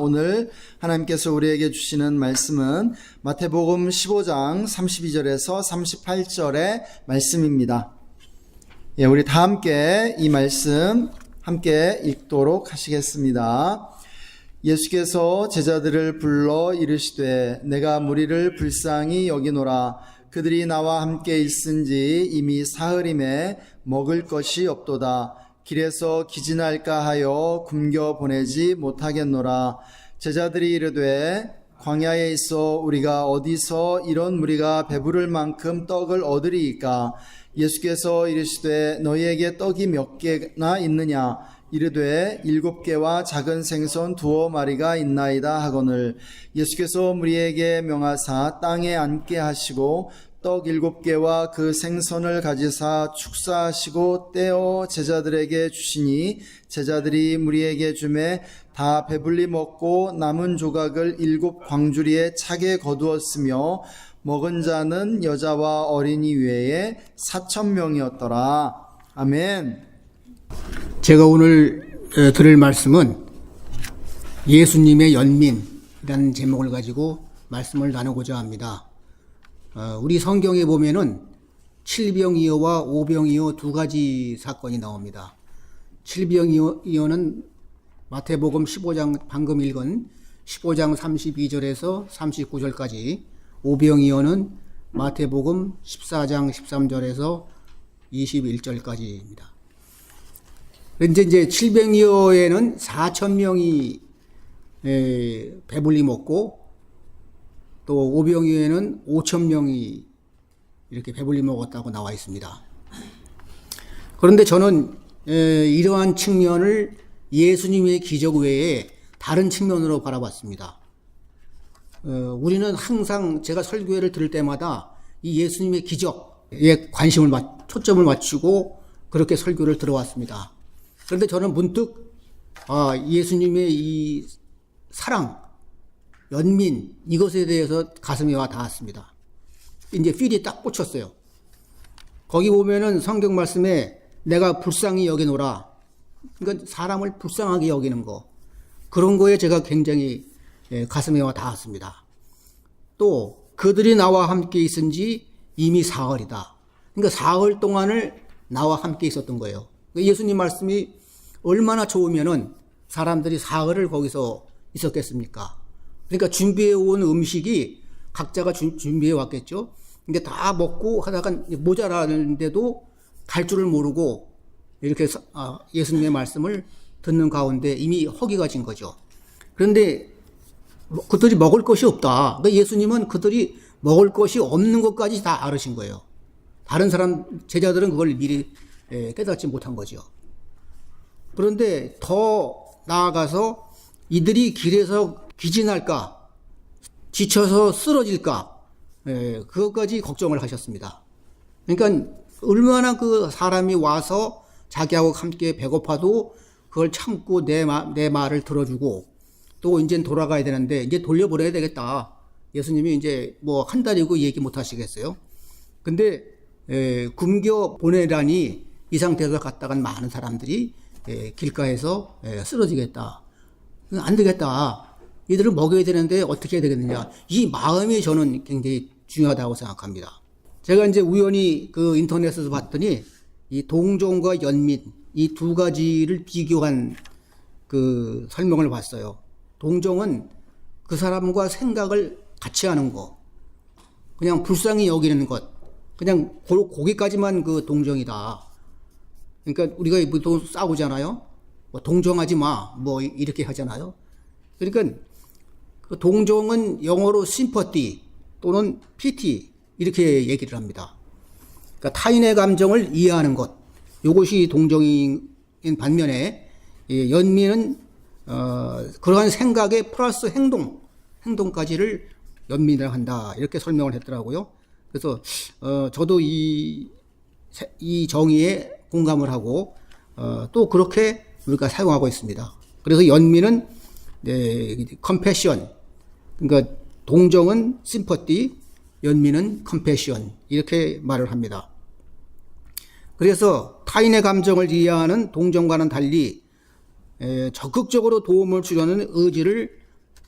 오늘 하나님께서 우리에게 주시는 말씀은 마태복음 15장 32절에서 38절의 말씀입니다. 우리 다 함께 이 말씀 함께 읽도록 하시겠습니다. 예수께서 제자들을 불러 이르시되 내가 무리를 불쌍히 여기노라. 그들이 나와 함께 있은지 이미 사흘임에 먹을 것이 없도다. 길에서 기진할까 하여 굶겨 보내지 못하겠노라. 제자들이 이르되 광야에 있어 우리가 어디서 이런 무리가 배부를 만큼 떡을 얻으리이까. 예수께서 이르시되 너희에게 떡이 몇 개나 있느냐. 이르되 7개와 작은 생선 2마리가 있나이다 하거늘. 예수께서 무리에게 명하사 땅에 앉게 하시고 떡 7개와 그 생선을 가지사 축사하시고 떼어 제자들에게 주시니 제자들이 무리에게 주매 다 배불리 먹고 남은 조각을 7 광주리에 차게 거두었으며 먹은 자는 여자와 어린이 외에 4,000명이었더라. 아멘. 제가 오늘 드릴 말씀은 예수님의 연민이라는 제목을 가지고 말씀을 나누고자 합니다. 우리 성경에 보면은 칠병이어와 오병이어 두 가지 사건이 나옵니다. 칠병이어는 마태복음 15장 방금 읽은 15장 32절에서 39절까지, 오병이어는 마태복음 14장 13절에서 21절까지입니다. 이제 칠병이어에는 4,000명이 배불리 먹고, 또 오병이어에는 5,000명이 이렇게 배불리 먹었다고 나와 있습니다. 그런데 저는 이러한 측면을 예수님의 기적 외에 다른 측면으로 바라봤습니다. 우리는 항상 제가 설교회를 들을 때마다 이 예수님의 기적에 초점을 맞추고 그렇게 설교를 들어왔습니다. 그런데 저는 문득 예수님의 이 사랑, 연민, 이것에 대해서 가슴에 와 닿았습니다. 이제 필이 딱 꽂혔어요. 거기 보면은 성경 말씀에 내가 불쌍히 여기노라. 그러니까 사람을 불쌍하게 여기는 거. 그런 거에 제가 굉장히 가슴에 와 닿았습니다. 또 그들이 나와 함께 있은지 이미 사흘이다. 그러니까 사흘 동안을 나와 함께 있었던 거예요. 예수님 말씀이 얼마나 좋으면은 사람들이 사흘을 거기서 있었겠습니까? 그러니까 준비해 온 음식이 각자가 준비해 왔겠죠. 근데 다 먹고 하다가 모자라는데도 갈 줄을 모르고 이렇게 예수님의 말씀을 듣는 가운데 이미 허기가 진 거죠. 그런데 그들이 먹을 것이 없다. 그러니까 예수님은 그들이 먹을 것이 없는 것까지 다 알으신 거예요. 다른 제자들은 그걸 미리 깨닫지 못한 거죠. 그런데 더 나아가서 이들이 길에서 기진할까, 지쳐서 쓰러질까, 그것까지 걱정을 하셨습니다. 그러니까 얼마나 그 사람이 와서 자기하고 함께 배고파도 그걸 참고 내 말을 들어주고, 또 이제 돌아가야 되는데 이제 돌려보내야 되겠다. 예수님이 이제 뭐 한 달이고 얘기 못 하시겠어요. 근데 굶겨 보내라니 이 상태에서 갔다간 많은 사람들이 길가에서 쓰러지겠다. 안 되겠다. 이들을 먹여야 되는데 어떻게 해야 되겠느냐. 이 마음이 저는 굉장히 중요하다고 생각합니다. 제가 이제 우연히 그 인터넷에서 봤더니 이 동정과 연민, 이 두 가지를 비교한 그 설명을 봤어요. 동정은 그 사람과 생각을 같이 하는 거, 그냥 불쌍히 여기는 것, 그냥 거기까지만 그 동정이다. 그러니까 우리가 보통 싸우잖아요. 뭐 동정하지 마, 뭐 이렇게 하잖아요. 그러니까 그 동정은 영어로 sympathy 또는 pity 이렇게 얘기를 합니다. 그러니까 타인의 감정을 이해하는 것, 이것이 동정인 반면에 연민은 그러한 생각에 플러스 행동까지를 연민을 한다, 이렇게 설명을 했더라고요. 그래서 저도 이 정의에 공감을 하고 또 그렇게 우리가 사용하고 있습니다. 그래서 연민은 compassion, 그러니까 동정은 sympathy, 연민은 compassion, 이렇게 말을 합니다. 그래서 타인의 감정을 이해하는 동정과는 달리 적극적으로 도움을 주려는 의지를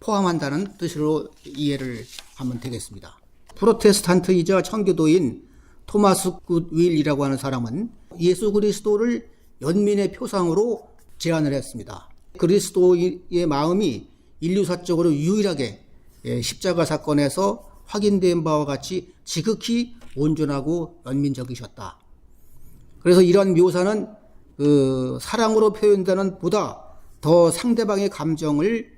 포함한다는 뜻으로 이해를 하면 되겠습니다. 프로테스탄트이자 청교도인 토마스 굿윌이라고 하는 사람은 예수 그리스도를 연민의 표상으로 제안을 했습니다. 그리스도의 마음이 인류사적으로 유일하게 십자가 사건에서 확인된 바와 같이 지극히 온전하고 연민적이셨다. 그래서 이런 묘사는 사랑으로 표현되는 보다 더 상대방의 감정을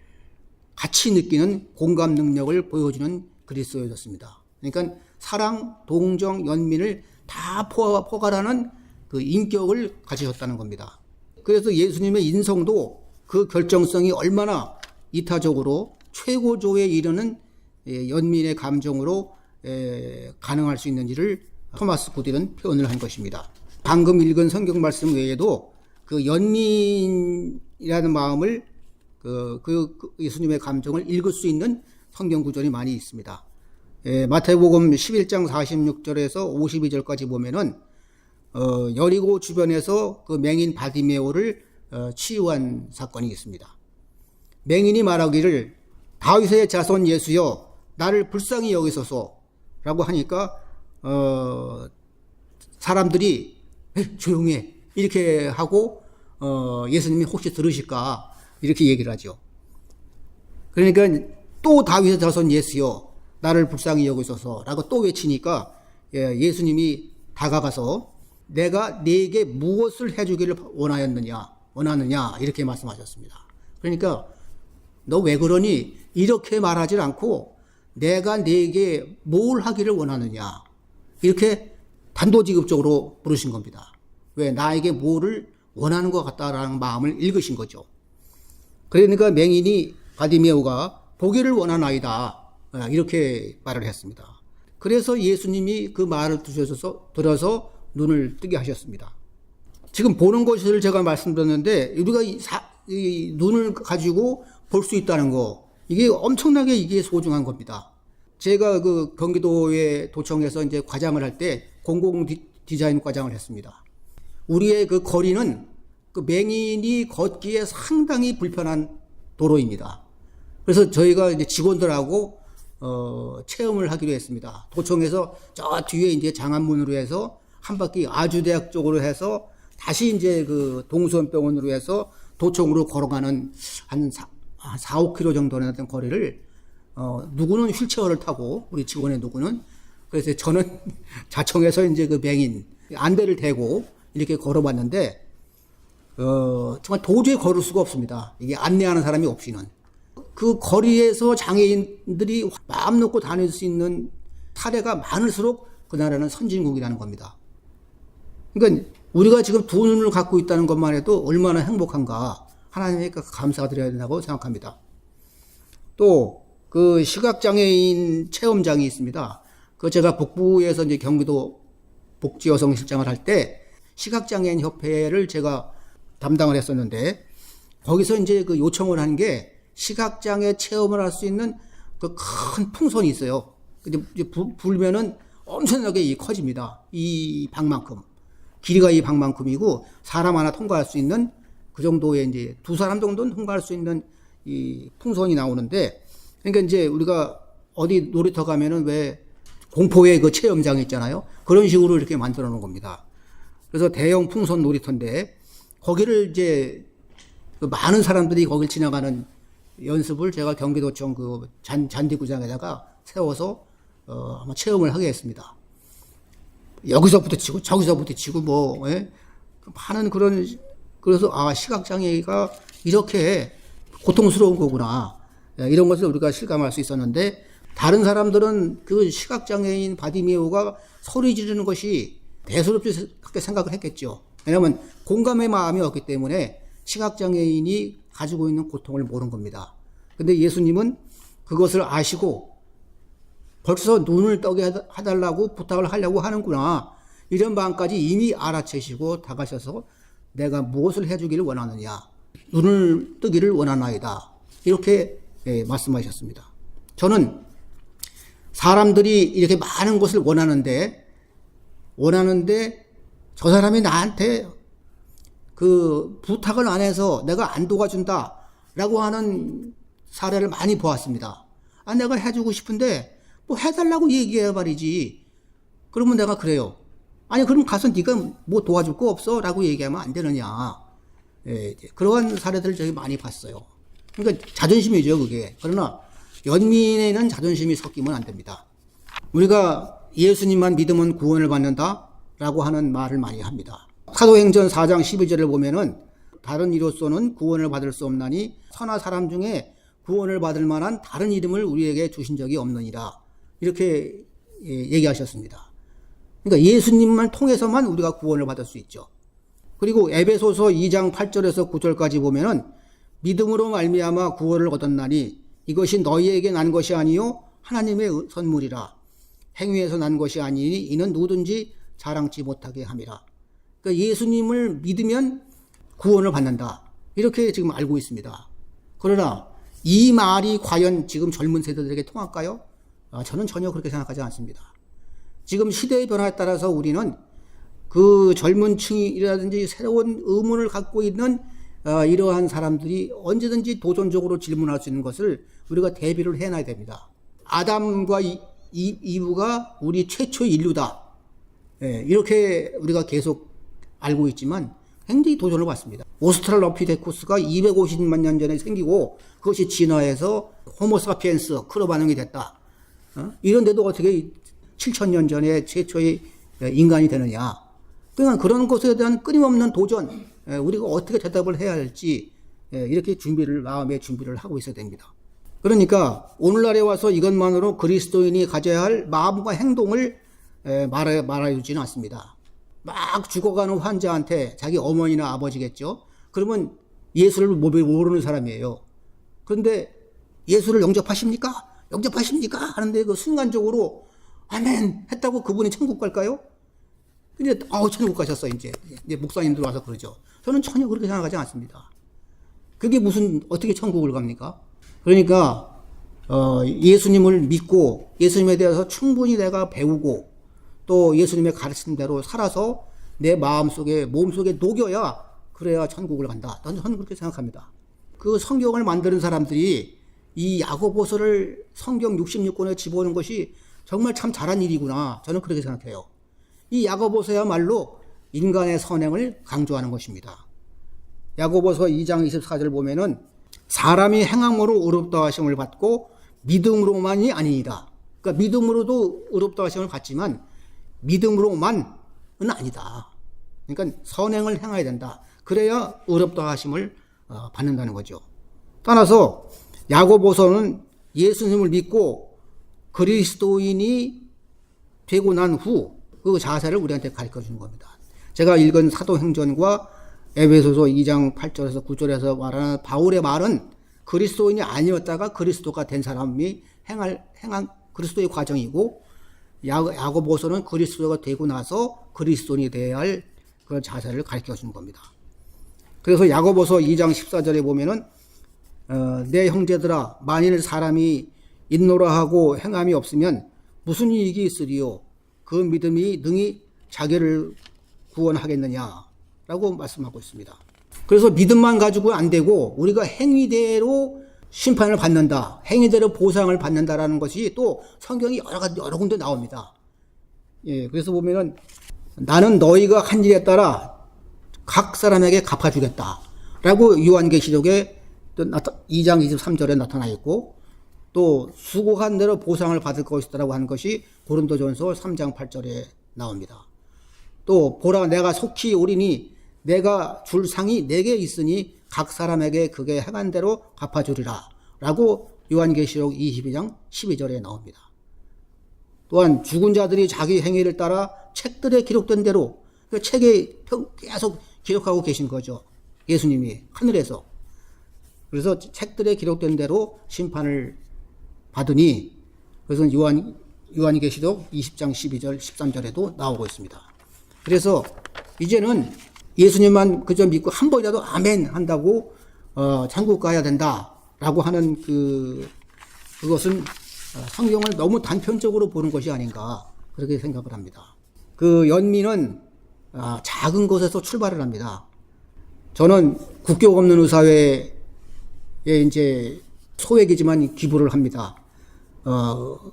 같이 느끼는 공감 능력을 보여주는 그리스도였습니다. 그러니까 사랑, 동정, 연민을 다 포괄하는 그 인격을 가지셨다는 겁니다. 그래서 예수님의 인성도 그 결정성이 얼마나 이타적으로 최고조에 이르는 연민의 감정으로 가능할 수 있는지를 토마스 굿윌은 표현을 한 것입니다. 방금 읽은 성경 말씀 외에도 그 연민이라는 마음을 그 예수님의 감정을 읽을 수 있는 성경 구절이 많이 있습니다. 마태복음 11장 46절에서 52절까지 보면은 여리고 주변에서 그 맹인 바디메오를 치유한 사건이 있습니다. 맹인이 말하기를 다윗의 자손 예수여 나를 불쌍히 여기소서라고 하니까 사람들이 조용해 이렇게 하고 예수님이 혹시 들으실까 이렇게 얘기를 하죠. 그러니까 또 다윗의 자손 예수여 나를 불쌍히 여기소서라고 또 외치니까 예수님이 다가가서 내가 네게 무엇을 해주기를 원하느냐 이렇게 말씀하셨습니다. 그러니까 너 왜 그러니 이렇게 말하지 않고 내가 네게 뭘 하기를 원하느냐 이렇게 단도직입적으로 물으신 겁니다. 왜 나에게 뭐를 원하는 것 같다라는 마음을 읽으신 거죠. 그러니까 맹인이 바디메오가 보기를 원하나이다 이렇게 말을 했습니다. 그래서 예수님이 그 말을 들어서 눈을 뜨게 하셨습니다. 지금 보는 것을 제가 말씀드렸는데 우리가 이 눈을 가지고 볼 수 있다는 거 이게 엄청나게 이게 소중한 겁니다. 제가 그 경기도에 도청에서 이제 과장을 할 때 공공 디자인 과장을 했습니다. 우리의 그 거리는 그 맹인이 걷기에 상당히 불편한 도로입니다. 그래서 저희가 이제 직원들하고 체험을 하기로 했습니다. 도청에서 저 뒤에 이제 장안문으로 해서 한 바퀴 아주대학 쪽으로 해서 다시 이제 그 동수원병원으로 해서 도청으로 걸어가는 한 4, 5km 정도의 어떤 거리를 누구는 휠체어를 타고 우리 직원의 누구는 그래서 저는 자청에서 이제 그 맹인 안대를 대고 이렇게 걸어봤는데 정말 도저히 걸을 수가 없습니다. 이게 안내하는 사람이 없이는 그 거리에서 장애인들이 마음 놓고 다닐 수 있는 사례가 많을수록 그 나라는 선진국이라는 겁니다. 그러니까 우리가 지금 두 눈을 갖고 있다는 것만 해도 얼마나 행복한가 하나님께 감사드려야 된다고 생각합니다. 또 그 시각장애인 체험장이 있습니다. 그 제가 북부에서 이제 경기도 복지여성실장을 할 때 시각장애인 협회를 제가 담당을 했었는데 거기서 이제 그 요청을 한 게 시각장애 체험을 할 수 있는 그 큰 풍선이 있어요. 이제 불면은 엄청나게 커집니다. 이 방만큼. 길이가 이 방만큼이고 사람 하나 통과할 수 있는 그 정도의 이제 두 사람 정도는 통과할 수 있는 이 풍선이 나오는데 그러니까 이제 우리가 어디 놀이터 가면은 왜 공포의 그 체험장 있잖아요. 그런 식으로 이렇게 만들어 놓은 겁니다. 그래서 대형 풍선 놀이터인데 거기를 이제 그 많은 사람들이 거길 지나가는 연습을 제가 경기도청 그 잔디구장에다가 세워서 한번 체험을 하게 했습니다. 여기서 부딪히고 저기서 부딪히고 많은 그래서 시각장애가 이렇게 고통스러운 거구나 이런 것을 우리가 실감할 수 있었는데 다른 사람들은 그 시각장애인 바디메오가 소리 지르는 것이 대수롭게 생각을 했겠죠. 왜냐하면 공감의 마음이 없기 때문에 시각장애인이 가지고 있는 고통을 모르는 겁니다. 근데 예수님은 그것을 아시고 벌써 눈을 떠게 해달라고 부탁을 하려고 하는구나 이런 마음까지 이미 알아채시고 다가셔서 내가 무엇을 해주기를 원하느냐 눈을 뜨기를 원하나이다 이렇게 말씀하셨습니다. 저는 사람들이 이렇게 많은 것을 원하는데 저 사람이 나한테 그 부탁을 안 해서 내가 안 도와준다 라고 하는 사례를 많이 보았습니다. 아, 내가 해주고 싶은데 뭐 해달라고 얘기해야 말이지. 그러면 내가 그래요. 아니 그럼 가서 네가 뭐 도와줄 거 없어? 라고 얘기하면 안 되느냐. 예, 그러한 사례들을 저희 많이 봤어요. 그러니까 자존심이죠 그게. 그러나 연민에는 자존심이 섞이면 안 됩니다. 우리가 예수님만 믿으면 구원을 받는다 라고 하는 말을 많이 합니다. 사도행전 4장 12절을 보면은 다른 이로서는 구원을 받을 수 없나니 선한 사람 중에 구원을 받을 만한 다른 이름을 우리에게 주신 적이 없느니라. 이렇게 얘기하셨습니다. 그러니까 예수님만 통해서만 우리가 구원을 받을 수 있죠. 그리고 에베소서 2장 8절에서 9절까지 보면은 믿음으로 말미암아 구원을 얻었나니 이것이 너희에게 난 것이 아니요 하나님의 선물이라. 행위에서 난 것이 아니니 이는 누구든지 자랑치 못하게 함이라. 그러니까 예수님을 믿으면 구원을 받는다. 이렇게 지금 알고 있습니다. 그러나 이 말이 과연 지금 젊은 세대들에게 통할까요? 저는 전혀 그렇게 생각하지 않습니다. 지금 시대의 변화에 따라서 우리는 그 젊은 층이라든지 새로운 의문을 갖고 있는 이러한 사람들이 언제든지 도전적으로 질문할 수 있는 것을 우리가 대비를 해놔야 됩니다. 아담과 이브가 우리 최초의 인류다. 이렇게 우리가 계속 알고 있지만 굉장히 도전을 받습니다. 오스트랄로피테쿠스가 250만 년 전에 생기고 그것이 진화해서 호모사피엔스 크로반응이 됐다. 이런데도 어떻게 7,000년 전에 최초의 인간이 되느냐. 그러니까 그런 것에 대한 끊임없는 도전, 우리가 어떻게 대답을 해야 할지 이렇게 마음의 준비를 하고 있어야 됩니다. 그러니까 오늘날에 와서 이것만으로 그리스도인이 가져야 할 마음과 행동을 말해주지는 않습니다. 막 죽어가는 환자한테 자기 어머니나 아버지겠죠. 그러면 예수를 모르는 사람이에요. 그런데 예수를 영접하십니까? 영접하십니까? 하는데 그 순간적으로 아멘 했다고 그분이 천국 갈까요? 근데 천국 가셨어 이제 목사님들 와서 그러죠. 저는 전혀 그렇게 생각하지 않습니다. 그게 어떻게 천국을 갑니까? 그러니까 예수님을 믿고 예수님에 대해서 충분히 내가 배우고 또 예수님의 가르침대로 살아서 내 마음속에 몸속에 녹여야 그래야 천국을 간다. 저는 그렇게 생각합니다. 그 성경을 만드는 사람들이 이 야고보서를 성경 66권에 집어넣은 것이 정말 참 잘한 일이구나. 저는 그렇게 생각해요. 이 야고보서야말로 인간의 선행을 강조하는 것입니다. 야고보서 2장 24절 보면은 사람이 행함으로 의롭다 하심을 받고 믿음으로만이 아니니라. 그러니까 믿음으로도 의롭다 하심을 받지만 믿음으로만은 아니다. 그러니까 선행을 행해야 된다. 그래야 의롭다 하심을 받는다는 거죠. 따라서 야고보서는 예수님을 믿고 그리스도인이 되고 난 후 그 자세를 우리한테 가르쳐 주는 겁니다. 제가 읽은 사도행전과 에베소서 2장 8절에서 9절에서 말하는 바울의 말은 그리스도인이 아니었다가 그리스도가 된 사람이 행한 그리스도의 과정이고 야고보서는 그리스도가 되고 나서 그리스도인이 되어야 할 그런 자세를 가르쳐 주는 겁니다. 그래서 야고보서 2장 14절에 보면은 내 형제들아 만일 사람이 있노라 하고 행함이 없으면 무슨 이익이 있으리요? 그 믿음이 능히 자기를 구원하겠느냐라고 말씀하고 있습니다. 그래서 믿음만 가지고 안 되고 우리가 행위대로 심판을 받는다, 행위대로 보상을 받는다라는 것이 또 성경이 여러 군데 나옵니다. 그래서 보면은 나는 너희가 한 일에 따라 각 사람에게 갚아주겠다라고 요한계시록에 2장 23절에 나타나 있고 또 수고한 대로 보상을 받을 것이다라고 하는 것이 고린도전서 3장 8절에 나옵니다. 또 보라 내가 속히 오리니 내가 줄 상이 내게 있으니 각 사람에게 그게 행한 대로 갚아주리라 라고 요한계시록 22장 12절에 나옵니다. 또한 죽은 자들이 자기 행위를 따라 책들에 기록된 대로 그 책에 계속 기록하고 계신 거죠. 예수님이 하늘에서. 그래서 책들에 기록된 대로 심판을 받으니 그래서 요한계시록 20장 12절 13절에도 나오고 있습니다. 그래서 이제는 예수님만 그저 믿고 한 번이라도 아멘 한다고 천국 가야 된다라고 하는 그것은 성경을 너무 단편적으로 보는 것이 아닌가 그렇게 생각을 합니다. 그 연민은 작은 것에서 출발을 합니다. 저는 국격 없는 의사회에 이제 소액이지만 기부를 합니다.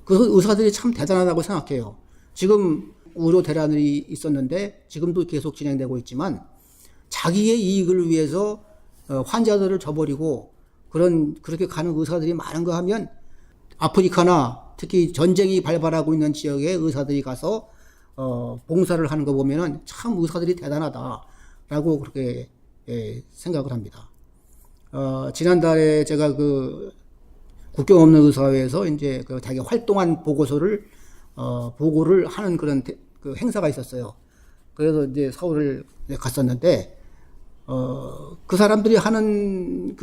그 의사들이 참 대단하다고 생각해요. 지금 의료 대란이 있었는데 지금도 계속 진행되고 있지만 자기의 이익을 위해서 환자들을 저버리고 그렇게 가는 의사들이 많은가 하면 아프리카나 특히 전쟁이 발발하고 있는 지역에 의사들이 가서 봉사를 하는 거 보면은 참 의사들이 대단하다라고 그렇게 생각을 합니다. 지난달에 제가 그 국경 없는 의사회에서 이제 그 자기 활동한 보고를 하는 그런 그 행사가 있었어요. 그래서 이제 서울을 갔었는데, 그 사람들이 하는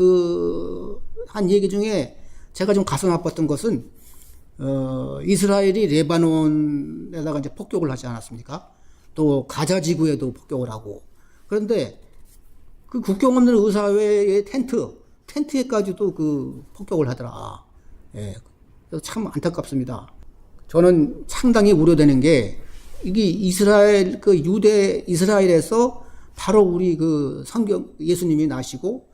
한 얘기 중에 제가 좀 가슴 아팠던 것은, 이스라엘이 레바논에다가 이제 폭격을 하지 않았습니까? 또 가자 지구에도 폭격을 하고. 그런데 그 국경 없는 의사회의 텐트에까지도 그 폭격을 하더라. 예. 그래서 참 안타깝습니다. 저는 상당히 우려되는 게, 이게 이스라엘에서 바로 우리 그 예수님이 나시고,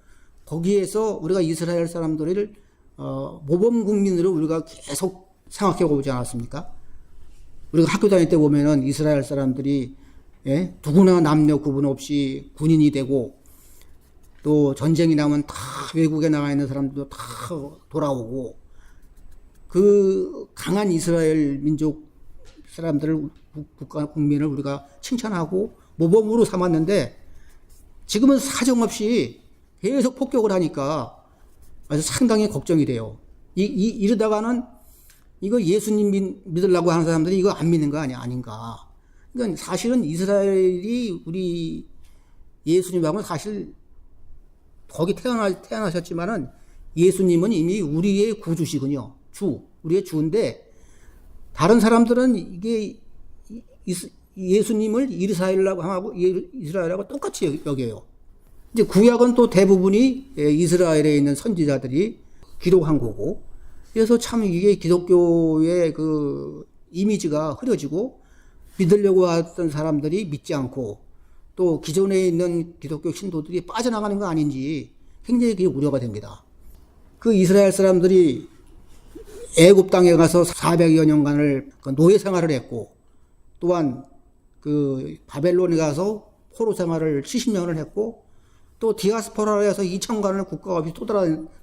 거기에서 우리가 이스라엘 사람들을, 모범 국민으로 우리가 계속 생각해 보지 않았습니까? 우리가 학교 다닐 때 보면은 이스라엘 사람들이, 예? 누구나 남녀 구분 없이 군인이 되고, 또 전쟁이 나면 다 외국에 나가 있는 사람들도 다 돌아오고, 그 강한 이스라엘 민족 사람들을, 국민을 우리가 칭찬하고 모범으로 삼았는데, 지금은 사정없이 계속 폭격을 하니까 아주 상당히 걱정이 돼요. 이러다가는 이거 예수님 믿으려고 하는 사람들이 이거 안 믿는 거 아닌가. 그러니까 사실은 이스라엘이 우리 예수님하고는 사실 거기 태어나셨지만은 예수님은 이미 우리의 구주시군요. 우리의 주인데, 다른 사람들은 이게 예수님을 이스라엘하고 똑같이 여겨요. 이제 구약은 또 대부분이 이스라엘에 있는 선지자들이 기록한 거고, 그래서 참 이게 기독교의 그 이미지가 흐려지고, 믿으려고 했던 사람들이 믿지 않고, 또 기존에 있는 기독교 신도들이 빠져나가는 거 아닌지 굉장히 그게 우려가 됩니다. 그 이스라엘 사람들이 애굽 땅에 가서 400여 년간을 노예 생활을 했고, 또한 그 바벨론에 가서 포로 생활을 70년을 했고, 또 디아스포라에서 2000년간을 국가가 없이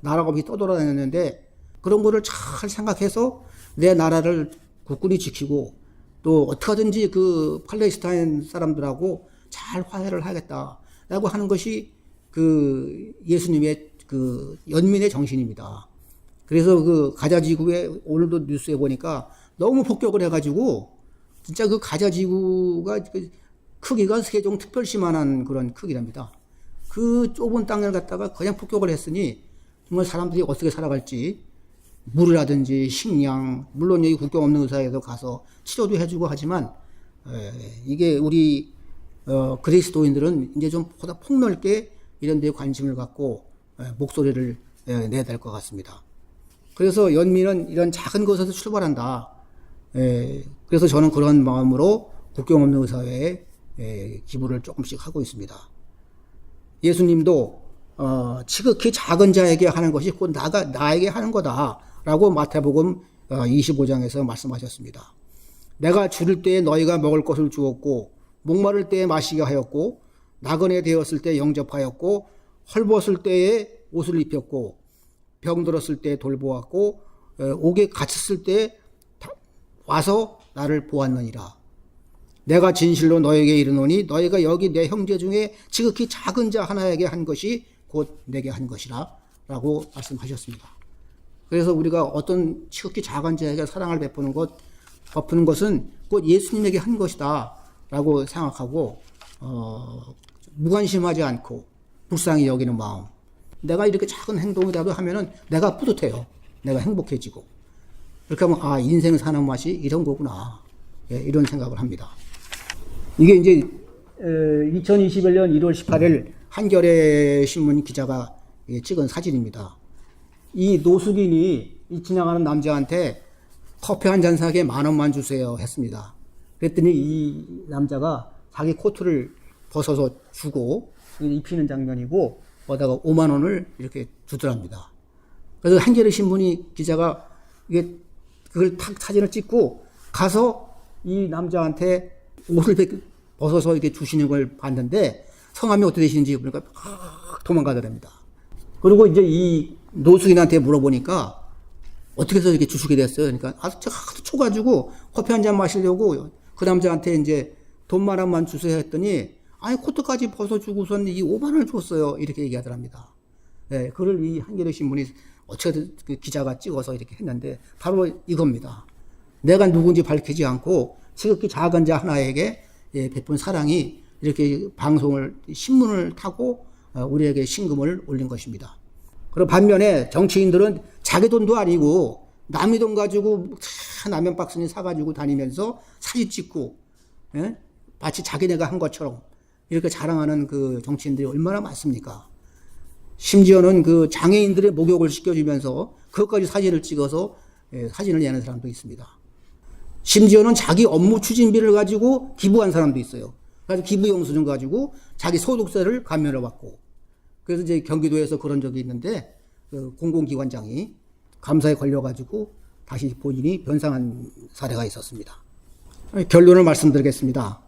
나라가 없이 떠돌아다녔는데, 그런 거를 잘 생각해서 내 나라를 굳건히 지키고, 또 어떻게든지 그 팔레스타인 사람들하고 잘 화해를 하겠다라고 하는 것이 그 예수님의 그 연민의 정신입니다. 그래서 그 가자 지구에 오늘도 뉴스에 보니까 너무 폭격을 해가지고 진짜 그 가자 지구가 크기가 세종특별시만한 그런 크기랍니다. 그 좁은 땅을 갖다가 그냥 폭격을 했으니 정말 사람들이 어떻게 살아갈지, 물이라든지 식량, 물론 여기 국경 없는 의사에도 가서 치료도 해주고 하지만, 이게 우리 그리스도인들은 이제 좀 보다 폭넓게 이런 데에 관심을 갖고 목소리를 내야 될 것 같습니다. 그래서 연민은 이런 작은 것에서 출발한다. 그래서 저는 그런 마음으로 국경 없는 의사회에 기부를 조금씩 하고 있습니다. 예수님도 지극히 작은 자에게 하는 것이 곧 나에게 하는 거다라고 마태복음 25장에서 말씀하셨습니다. 내가 줄일 때에 너희가 먹을 것을 주었고, 목마를 때에 마시게 하였고, 나그네 되었을 때 영접하였고, 헐벗을 때에 옷을 입혔고, 병들었을 때 돌보았고, 옥에 갇혔을 때 와서 나를 보았느니라. 내가 진실로 너에게 이르노니 너희가 여기 내 형제 중에 지극히 작은 자 하나에게 한 것이 곧 내게 한 것이라 라고 말씀하셨습니다. 그래서 우리가 어떤 지극히 작은 자에게 사랑을 베푸는 것은 곧 예수님에게 한 것이다 라고 생각하고, 무관심하지 않고 불쌍히 여기는 마음, 내가 이렇게 작은 행동이라도 하면은 내가 뿌듯해요. 내가 행복해지고, 그렇게 하면 인생 사는 맛이 이런 거구나, 이런 생각을 합니다. 이게 이제 2021년 1월 18일 한겨레 신문 기자가 찍은 사진입니다. 이 노숙인이 이 지나가는 남자한테 커피 한 잔 사게 10,000원만 주세요 했습니다. 그랬더니 이 남자가 자기 코트를 벗어서 주고 입히는 장면이고, 거기다가 50,000원을 이렇게 주더랍니다. 그래서 한겨레 신문이 기자가 이게 그걸 탁 사진을 찍고 가서 이 남자한테 옷을 벗어서 이렇게 주시는 걸 봤는데 성함이 어떻게 되시는지 보니까 도망가더랍니다. 그리고 이제 이 노숙인한테 물어보니까 어떻게 해서 이렇게 주시게 됐어요? 그러니까 제가 하도 쳐가지고 커피 한 잔 마시려고 그 남자한테 이제 돈만 원만 주세요 했더니 아니 코트까지 벗어주고선 이 5만 원을 줬어요. 이렇게 얘기하더랍니다. 네, 그걸 이 한겨레 신문이 어떻게든 그 기자가 찍어서 이렇게 했는데 바로 이겁니다. 내가 누군지 밝히지 않고 지극히 작은 자 하나에게 베푼 사랑이 이렇게 방송을 신문을 타고 우리에게 신금을 올린 것입니다. 그리고 반면에 정치인들은 자기 돈도 아니고 남의 돈 가지고 라면 박스니 사가지고 다니면서 사진 찍고 마치 자기네가 한 것처럼 이렇게 자랑하는 그 정치인들이 얼마나 많습니까? 심지어는 그 장애인들의 목욕을 시켜주면서 그것까지 사진을 찍어서 사진을 내는 사람도 있습니다. 심지어는 자기 업무 추진비를 가지고 기부한 사람도 있어요. 그래서 기부 영수증 가지고 자기 소득세를 감면을 받고. 그래서 이제 경기도에서 그런 적이 있는데 그 공공기관장이 감사에 걸려가지고 다시 본인이 변상한 사례가 있었습니다. 결론을 말씀드리겠습니다.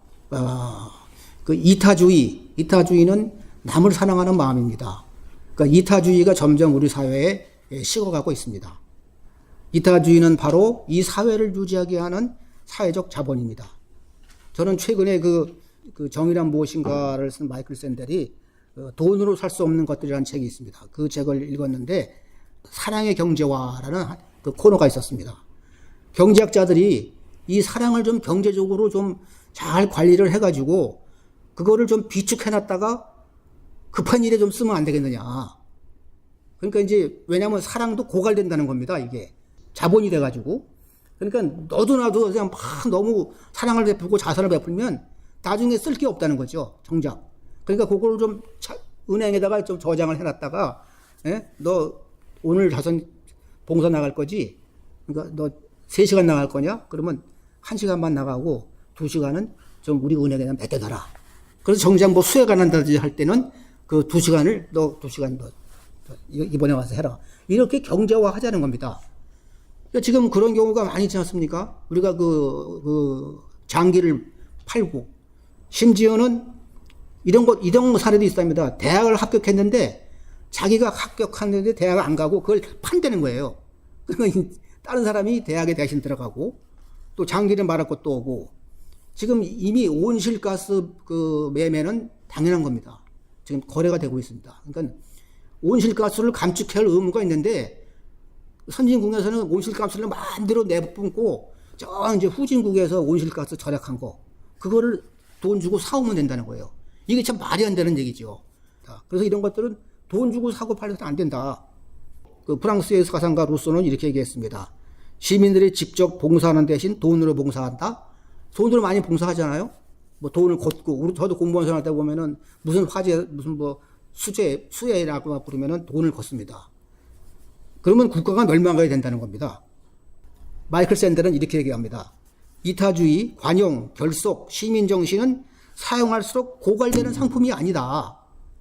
그 이타주의는 남을 사랑하는 마음입니다. 그러니까 이타주의가 점점 우리 사회에 식어가고 있습니다. 이타주의는 바로 이 사회를 유지하게 하는 사회적 자본입니다. 저는 최근에 그 정의란 무엇인가를 쓴 마이클 샌델이 돈으로 살 수 없는 것들이라는 책이 있습니다. 그 책을 읽었는데 사랑의 경제화라는 그 코너가 있었습니다. 경제학자들이 이 사랑을 좀 경제적으로 좀 잘 관리를 해가지고 그거를 좀 비축해놨다가 급한 일에 좀 쓰면 안 되겠느냐. 그러니까 이제 왜냐하면 사랑도 고갈된다는 겁니다. 이게 자본이 돼가지고. 그러니까 너도 나도 그냥 막 너무 사랑을 베풀고 자선을 베풀면 나중에 쓸 게 없다는 거죠. 정작. 그러니까 그걸 좀 은행에다가 좀 저장을 해놨다가 너 오늘 자선 봉사 나갈 거지? 그러니까 너 3시간 나갈 거냐? 그러면 1시간만 나가고 2시간은 좀 우리 은행에다 맡겨놔라. 그래서 정작 뭐 수혜가 난다든지 할 때는 그 2시간을 너 2시간 너 이번에 와서 해라. 이렇게 경제화 하자는 겁니다. 그러니까 지금 그런 경우가 많이 있지 않습니까? 우리가 그 장기를 팔고 심지어는 이런 사례도 있습니다. 대학을 합격했는데 자기가 합격했는데 대학을 안 가고 그걸 판다는 거예요. 그러니까 다른 사람이 대학에 대신 들어가고 또 장기를 말할 것도 오고 지금 이미 온실가스 그 매매는 당연한 겁니다. 지금 거래가 되고 있습니다. 그러니까 온실가스를 감축해야 할 의무가 있는데 선진국에서는 온실가스를 마음대로 내뿜고 저 이제 후진국에서 온실가스 절약한 거 그거를 돈 주고 사오면 된다는 거예요. 이게 참 말이 안 되는 얘기죠. 그래서 이런 것들은 돈 주고 사고 팔려서 안 된다. 그 프랑스의 사상가 루소는 이렇게 얘기했습니다. 시민들이 직접 봉사하는 대신 돈으로 봉사한다. 돈으로 많이 봉사하잖아요. 뭐 돈을 걷고 저도 공무원 생활 때 보면은 무슨 화재 무슨 뭐 수혜라고 부르면은 돈을 걷습니다. 그러면 국가가 멸망하게 된다는 겁니다. 마이클 샌델은 이렇게 얘기합니다. 이타주의, 관용, 결속, 시민정신은 사용할수록 고갈되는 상품이 아니다.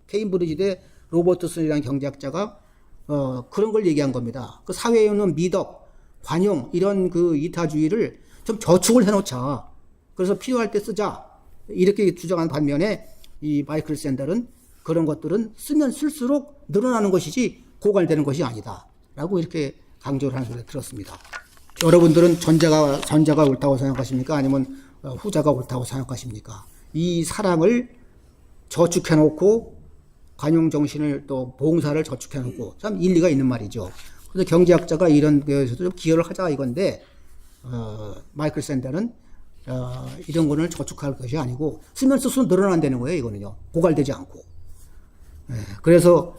케임브리지대 로버트슨이라는 경제학자가 그런 걸 얘기한 겁니다. 그 사회에 있는 미덕, 관용 이런 그 이타주의를 좀 저축을 해놓자. 그래서 필요할 때 쓰자. 이렇게 주장한 반면에 이 마이클 샌델은 그런 것들은 쓰면 쓸수록 늘어나는 것이지 고갈되는 것이 아니다. 라고 이렇게 강조를 하는 소리를 들었습니다. 여러분들은 전자가 옳다고 생각하십니까? 아니면 후자가 옳다고 생각하십니까? 이 사랑을 저축해놓고 관용정신을 또 봉사를 저축해놓고 참 일리가 있는 말이죠. 그래서 경제학자가 이런 데에서도 좀 기여를 하자 이건데 마이클 샌델은 이런 거는 저축할 것이 아니고 쓰면 쓸수록 늘어난다는 거예요. 이거는요. 고갈되지 않고. 그래서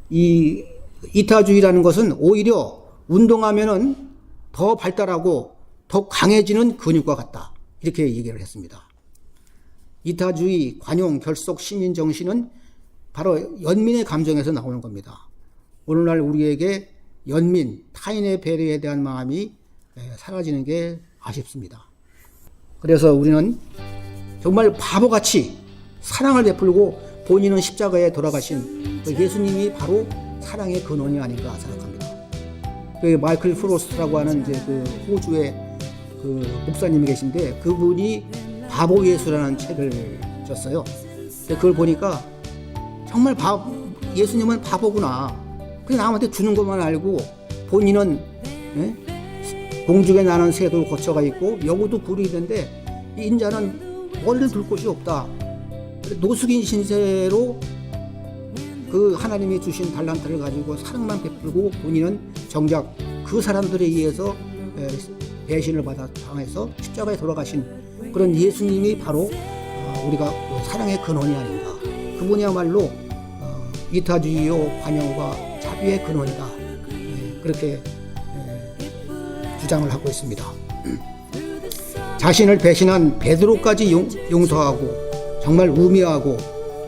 이 이타주의라는 것은 오히려 운동하면은 더 발달하고 더 강해지는 근육과 같다. 이렇게 얘기를 했습니다. 이타주의, 관용, 결속, 시민정신은 바로 연민의 감정에서 나오는 겁니다. 오늘날 우리에게 연민, 타인의 배려에 대한 마음이 사라지는 게 아쉽습니다. 그래서 우리는 정말 바보같이 사랑을 베풀고 본인은 십자가에 돌아가신 그 예수님이 바로 사랑의 근원이 아닌가 생각합니다. 그 마이클 프로스트라고 하는 이제 그 호주의 그 목사님이 계신데 그분이 바보 예수라는 책을 썼어요. 근데 그걸 보니까 정말 예수님은 바보구나. 그냥 남한테 주는 것만 알고 본인은 공중에 나는 새도 거쳐가 있고 여우도 굴이 있는데 이 인자는 멀리 둘 곳이 없다. 노숙인 신세로 그 하나님이 주신 달란트를 가지고 사랑만 베풀고 본인은 정작 그 사람들에 의해서 배신을 받아 당해서 십자가에 돌아가신 그런 예수님이 바로 우리가 사랑의 근원이 아닌가. 그분이야말로 이타주의요 관용과 자비의 근원이다. 그렇게 주장을 하고 있습니다. 자신을 배신한 베드로까지 용서하고 정말 우매하고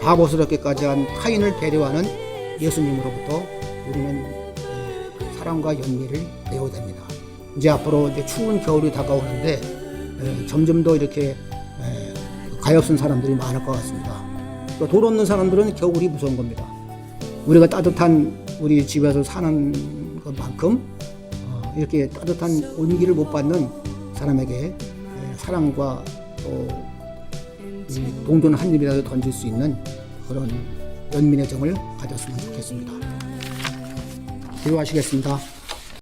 바보스럽게까지 한 타인을 배려하는 예수님으로부터 우리는 사랑과 연민을 배워야 됩니다. 이제 앞으로 이제 추운 겨울이 다가오는데 점점 더 이렇게 가엾은 사람들이 많을 것 같습니다. 또 돈 없는 사람들은 겨울이 무서운 겁니다. 우리가 따뜻한 우리 집에서 사는 것만큼 이렇게 따뜻한 온기를 못 받는 사람에게 사랑과 또 동전 한 입이라도 던질 수 있는 그런 연민의 정을 가졌으면 좋겠습니다. 기도하시겠습니다.